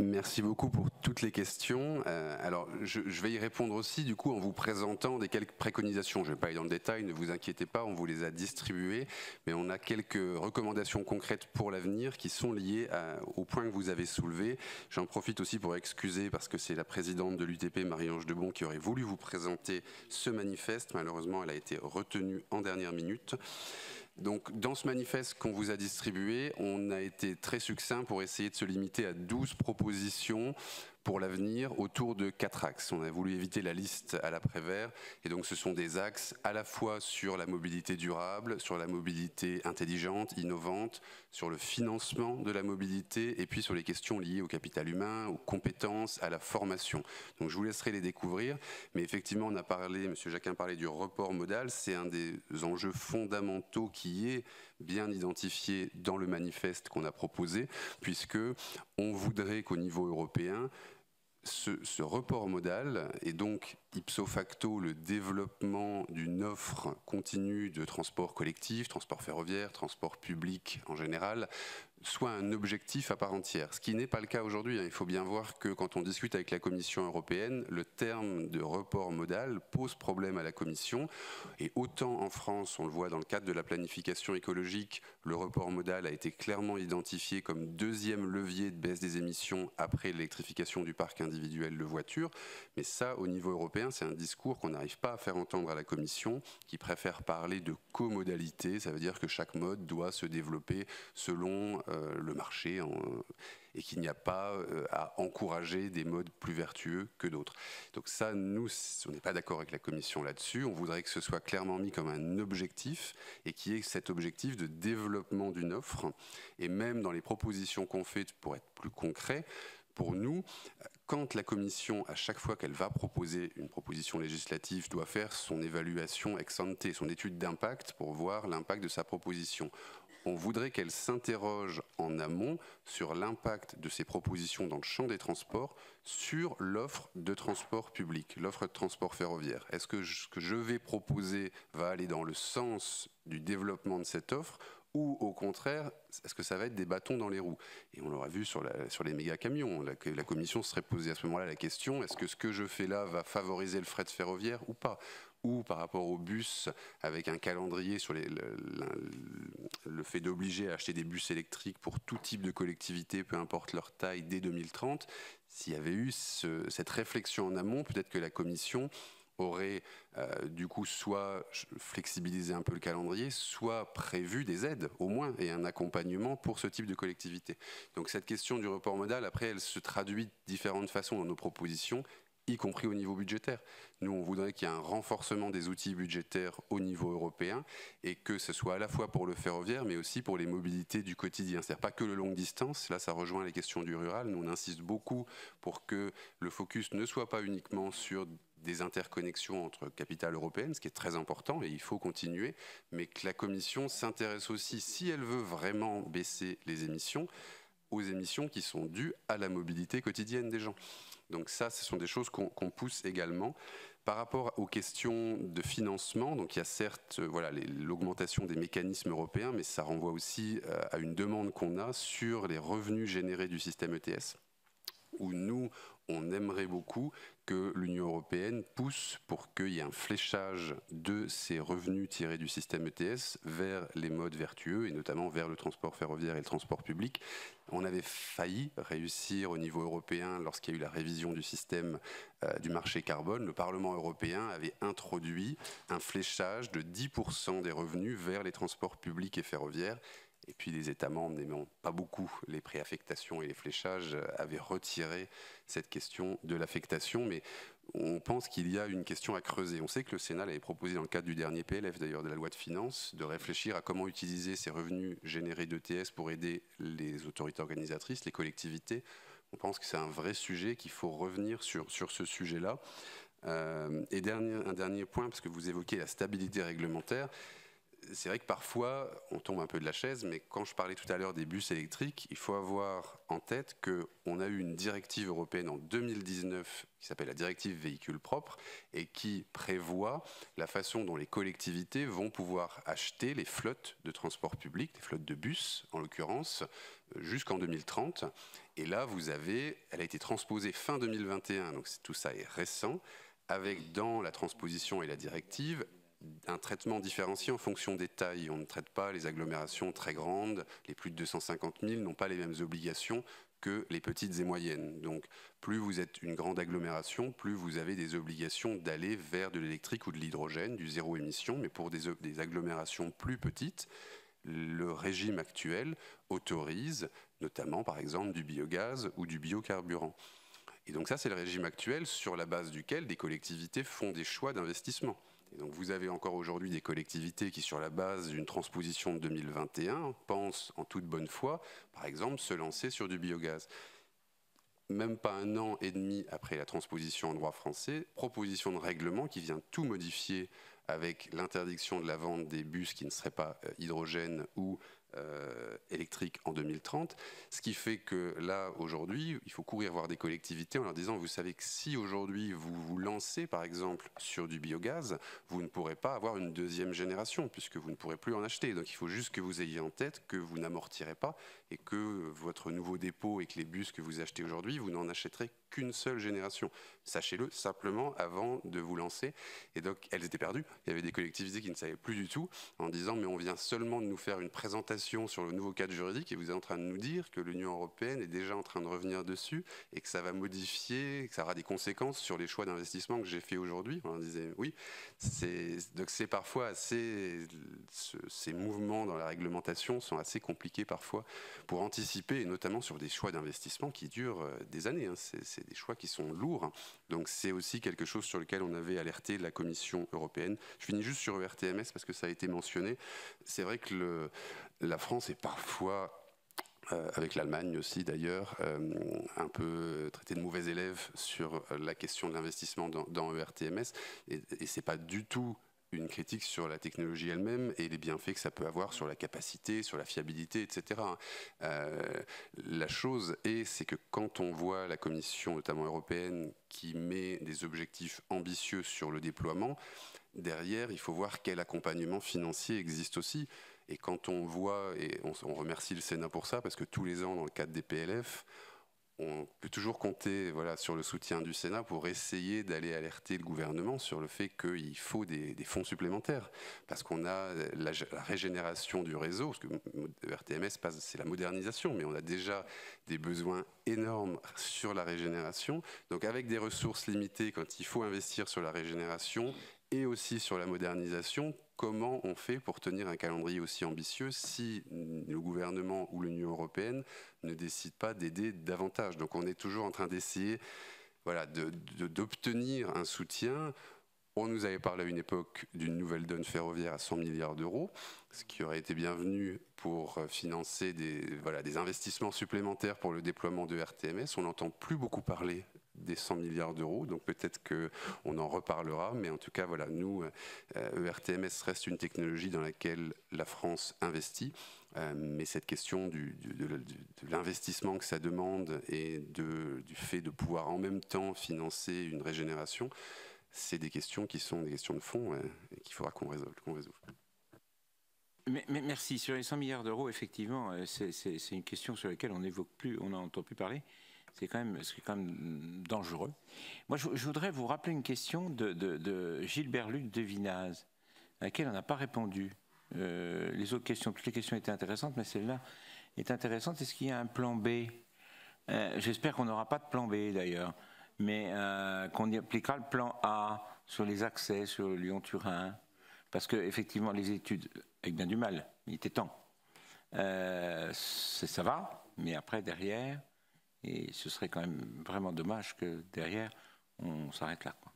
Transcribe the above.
Merci beaucoup pour toutes les questions. Alors, je vais y répondre aussi, du coup, en vous présentant des quelques préconisations. Je ne vais pas aller dans le détail, ne vous inquiétez pas, on vous les a distribuées, mais on a quelques recommandations concrètes pour l'avenir qui sont liées au point que vous avez soulevé. J'en profite aussi pour excuser, parce que c'est la présidente de l'UTP, Marie-Ange Debon, qui aurait voulu vous présenter ce manifeste. Malheureusement, elle a été retenue en dernière minute. Donc, dans ce manifeste qu'on vous a distribué, on a été très succinct pour essayer de se limiter à 12 propositions pour l'avenir autour de 4 axes. On a voulu éviter la liste à l'après-vert, et donc ce sont des axes à la fois sur la mobilité durable, sur la mobilité intelligente, innovante, sur le financement de la mobilité, et puis sur les questions liées au capital humain, aux compétences, à la formation. Donc je vous laisserai les découvrir, mais effectivement on a parlé, M. Jacquin parlait du report modal, c'est un des enjeux fondamentaux qui est bien identifié dans le manifeste qu'on a proposé, puisque on voudrait qu'au niveau européen, ce report modal et donc ipso facto le développement d'une offre continue de transport collectif, transport ferroviaire, transport public en général, soit un objectif à part entière. Ce qui n'est pas le cas aujourd'hui. Il faut bien voir que quand on discute avec la Commission européenne, le terme de report modal pose problème à la Commission. Et autant en France, on le voit dans le cadre de la planification écologique, le report modal a été clairement identifié comme deuxième levier de baisse des émissions après l'électrification du parc individuel de voitures. Mais ça, au niveau européen, c'est un discours qu'on n'arrive pas à faire entendre à la Commission, qui préfère parler de comodalité. Ça veut dire que chaque mode doit se développer selon le marché et qu'il n'y a pas à encourager des modes plus vertueux que d'autres. Donc ça, nous, on n'est pas d'accord avec la Commission là-dessus. On voudrait que ce soit clairement mis comme un objectif et qu'il y ait cet objectif de développement d'une offre. Et même dans les propositions qu'on fait, pour être plus concret, pour nous, quand la Commission, à chaque fois qu'elle va proposer une proposition législative, doit faire son évaluation ex ante, son étude d'impact pour voir l'impact de sa proposition, on voudrait qu'elle s'interroge en amont sur l'impact de ces propositions dans le champ des transports sur l'offre de transport public, l'offre de transport ferroviaire. Est-ce que ce que je vais proposer va aller dans le sens du développement de cette offre ou au contraire, est-ce que ça va être des bâtons dans les roues? Et on l'aura vu sur les méga-camions. La Commission serait posée à ce moment-là la question, est-ce que ce que je fais là va favoriser le fret ferroviaire ou pas? Ou par rapport au bus, avec un calendrier sur le fait d'obliger à acheter des bus électriques pour tout type de collectivité, peu importe leur taille, dès 2030, s'il y avait eu cette réflexion en amont, peut-être que la Commission aurait du coup soit flexibilisé un peu le calendrier, soit prévu des aides au moins et un accompagnement pour ce type de collectivité. Donc cette question du report modal, après, elle se traduit de différentes façons dans nos propositions, y compris au niveau budgétaire. Nous, on voudrait qu'il y ait un renforcement des outils budgétaires au niveau européen et que ce soit à la fois pour le ferroviaire, mais aussi pour les mobilités du quotidien. C'est-à-dire pas que le longue distance, là ça rejoint les questions du rural. Nous, on insiste beaucoup pour que le focus ne soit pas uniquement sur des interconnexions entre capitales européennes, ce qui est très important et il faut continuer, mais que la Commission s'intéresse aussi, si elle veut vraiment baisser les émissions, aux émissions qui sont dues à la mobilité quotidienne des gens. Donc ça, ce sont des choses qu'on pousse également. Par rapport aux questions de financement, donc il y a certes l'augmentation des mécanismes européens, mais ça renvoie aussi à une demande qu'on a sur les revenus générés du système ETS, où nous, on aimerait beaucoup que l'Union européenne pousse pour qu'il y ait un fléchage de ces revenus tirés du système ETS vers les modes vertueux et notamment vers le transport ferroviaire et le transport public. On avait failli réussir au niveau européen lorsqu'il y a eu la révision du système du marché carbone. Le Parlement européen avait introduit un fléchage de 10% des revenus vers les transports publics et ferroviaires. Et puis les États membres n'aimant pas beaucoup les préaffectations et les fléchages avaient retiré cette question de l'affectation. Mais on pense qu'il y a une question à creuser. On sait que le Sénat l'avait proposé dans le cadre du dernier PLF, d'ailleurs de la loi de finances, de réfléchir à comment utiliser ces revenus générés d'ETS pour aider les autorités organisatrices, les collectivités. On pense que c'est un vrai sujet, qu'il faut revenir sur ce sujet-là. Et un dernier point, parce que vous évoquez la stabilité réglementaire, c'est vrai que parfois, on tombe un peu de la chaise, mais quand je parlais tout à l'heure des bus électriques, il faut avoir en tête qu'on a eu une directive européenne en 2019 qui s'appelle la directive véhicules propres et qui prévoit la façon dont les collectivités vont pouvoir acheter les flottes de transport public, les flottes de bus en l'occurrence, jusqu'en 2030. Et là, elle a été transposée fin 2021, donc tout ça est récent, avec dans la transposition et la directive un traitement différencié en fonction des tailles. On ne traite pas les agglomérations très grandes, les plus de 250 000 n'ont pas les mêmes obligations que les petites et moyennes. Donc plus vous êtes une grande agglomération, plus vous avez des obligations d'aller vers de l'électrique ou de l'hydrogène, du zéro émission, mais pour des agglomérations plus petites, le régime actuel autorise notamment par exemple du biogaz ou du biocarburant. Et donc ça c'est le régime actuel sur la base duquel des collectivités font des choix d'investissement. Et donc vous avez encore aujourd'hui des collectivités qui, sur la base d'une transposition de 2021, pensent en toute bonne foi, par exemple, se lancer sur du biogaz. Même pas un an et demi après la transposition en droit français, proposition de règlement qui vient tout modifier avec l'interdiction de la vente des bus qui ne seraient pas hydrogène ou électrique en 2030, ce qui fait que là aujourd'hui il faut courir voir des collectivités en leur disant vous savez que si aujourd'hui vous vous lancez par exemple sur du biogaz, vous ne pourrez pas avoir une deuxième génération puisque vous ne pourrez plus en acheter, donc il faut juste que vous ayez en tête que vous n'amortirez pas et que votre nouveau dépôt et que les bus que vous achetez aujourd'hui vous n'en achèterez qu'une seule génération. Sachez-le simplement avant de vous lancer. Et donc elles étaient perdues, il y avait des collectivités qui ne savaient plus du tout en disant mais on vient seulement de nous faire une présentation sur le nouveau cadre juridique et vous êtes en train de nous dire que l'Union européenne est déjà en train de revenir dessus et que ça va modifier, que ça aura des conséquences sur les choix d'investissement que j'ai fait aujourd'hui. On disait oui, donc c'est parfois assez, ces mouvements dans la réglementation sont assez compliqués parfois pour anticiper et notamment sur des choix d'investissement qui durent des années. C'est des choix qui sont lourds. Donc c'est aussi quelque chose sur lequel on avait alerté la Commission européenne. Je finis juste sur ERTMS parce que ça a été mentionné. C'est vrai que la France est parfois, avec l'Allemagne aussi d'ailleurs, un peu traité de mauvais élève sur la question de l'investissement dans ERTMS. Et ce n'est pas du tout une critique sur la technologie elle-même et les bienfaits que ça peut avoir sur la capacité, sur la fiabilité, etc. La chose c'est que quand on voit la Commission, notamment européenne, qui met des objectifs ambitieux sur le déploiement, derrière, il faut voir quel accompagnement financier existe aussi. Et quand on voit, et on remercie le Sénat pour ça, parce que tous les ans, dans le cadre des PLF, on peut toujours compter sur le soutien du Sénat pour essayer d'aller alerter le gouvernement sur le fait qu'il faut des fonds supplémentaires. Parce qu'on a la régénération du réseau, parce que le RTMS, c'est la modernisation, mais on a déjà des besoins énormes sur la régénération. Donc avec des ressources limitées, quand il faut investir sur la régénération et aussi sur la modernisation, comment on fait pour tenir un calendrier aussi ambitieux si le gouvernement ou l'Union européenne ne décide pas d'aider davantage? Donc on est toujours en train d'essayer d'obtenir un soutien. On nous avait parlé à une époque d'une nouvelle donne ferroviaire à 100 milliards d'euros, ce qui aurait été bienvenu pour financer des investissements supplémentaires pour le déploiement de RTMS. On n'entend plus beaucoup parler des 100 milliards d'euros, donc peut-être qu'on en reparlera, mais en tout cas, nous, ERTMS reste une technologie dans laquelle la France investit, mais cette question de l'investissement que ça demande et du fait de pouvoir en même temps financer une régénération, c'est des questions qui sont des questions de fond et qu'il faudra qu'on résolve. Mais merci. Sur les 100 milliards d'euros, effectivement, c'est une question sur laquelle on n'entend plus parler. C'est quand même dangereux. Moi, je voudrais vous rappeler une question de Gilbert-Luc Devinaz, à laquelle on n'a pas répondu. Les autres questions, toutes les questions étaient intéressantes, mais celle-là est intéressante. Est-ce qu'il y a un plan B? J'espère qu'on n'aura pas de plan B, d'ailleurs, mais qu'on y appliquera le plan A sur les accès, sur Lyon-Turin, parce qu'effectivement, les études, avec bien du mal, il était temps. Ça va, mais après, derrière... Et ce serait quand même vraiment dommage que derrière, on s'arrête là, quoi.